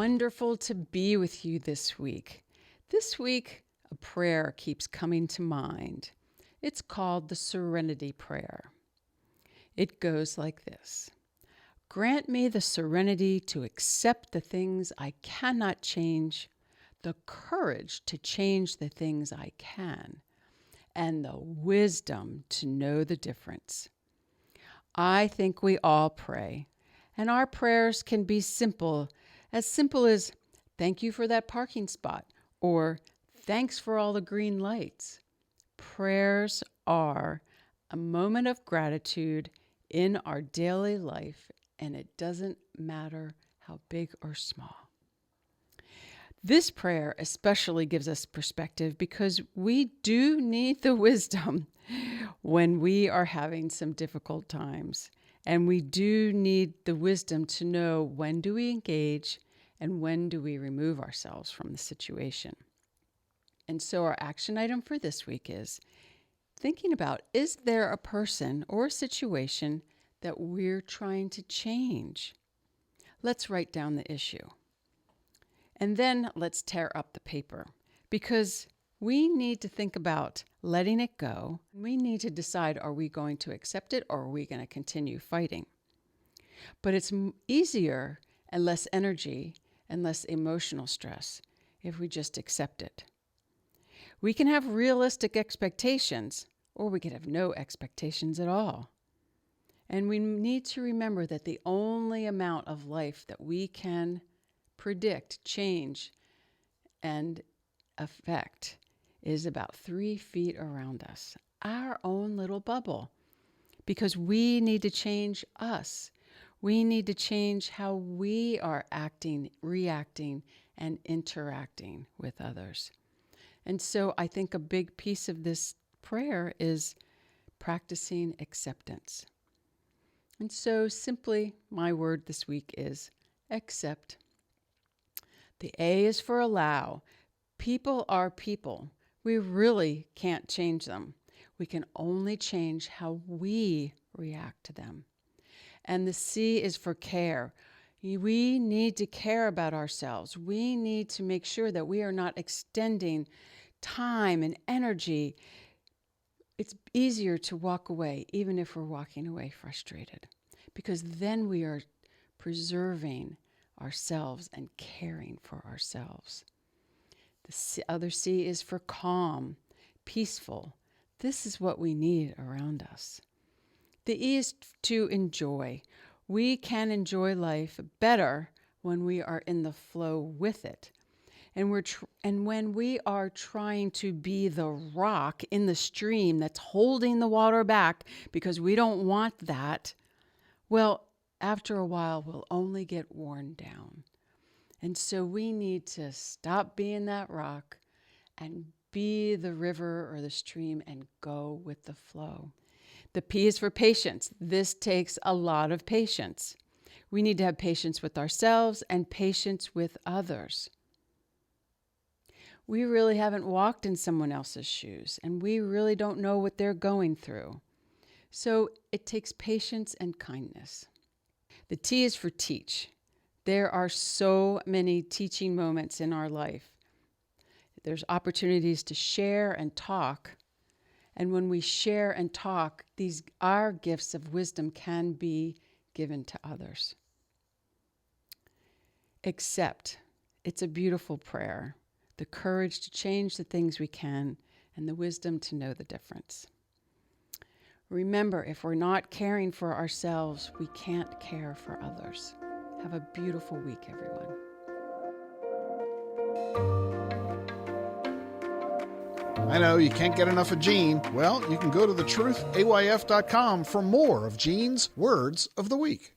wonderful to be with you this week. This week, a prayer keeps coming to mind. It's called the Serenity Prayer. It goes like this. Grant me the serenity to accept the things I cannot change, the courage to change the things I can, and the wisdom to know the difference. I think we all pray, and our prayers can be simple as thank you for that parking spot, or thanks for all the green lights. Prayers are a moment of gratitude in our daily life, and it doesn't matter how big or small. This prayer especially gives us perspective because we do need the wisdom when we are having some difficult times. And we do need the wisdom to know when do we engage and when do we remove ourselves from the situation. And so our action item for this week is thinking about, is there a person or a situation that we're trying to change? Let's write down the issue. And then let's tear up the paper because we need to think about letting it go. We need to decide, are we going to accept it or are we going to continue fighting? But it's easier and less energy and less emotional stress if we just accept it. We can have realistic expectations or we could have no expectations at all. And we need to remember that the only amount of life that we can predict, change, and affect is about 3 feet around us, our own little bubble, because we need to change us. We need to change how we are acting, reacting, and interacting with others. And so I think a big piece of this prayer is practicing acceptance. And so simply, my word this week is accept. The A is for allow. People are people. We really can't change them. We can only change how we react to them. And the C is for care. We need to care about ourselves. We need to make sure that we are not extending time and energy. It's easier to walk away, even if we're walking away frustrated, because then we are preserving ourselves and caring for ourselves. The other C is for calm, peaceful. This is what we need around us. The E is to enjoy. We can enjoy life better when we are in the flow with it. And when we are trying to be the rock in the stream that's holding the water back because we don't want that, well, after a while, we'll only get worn down. And so we need to stop being that rock and be the river or the stream and go with the flow. The P is for patience. This takes a lot of patience. We need to have patience with ourselves and patience with others. We really haven't walked in someone else's shoes, and we really don't know what they're going through. So it takes patience and kindness. The T is for teach. There are so many teaching moments in our life. There's opportunities to share and talk. And when we share and talk, our gifts of wisdom can be given to others. Accept. It's a beautiful prayer. The courage to change the things we can and the wisdom to know the difference. Remember, if we're not caring for ourselves, we can't care for others. Have a beautiful week, everyone. I know you can't get enough of Jean. Well, you can go to thetruthayf.com for more of Jean's Words of the Week.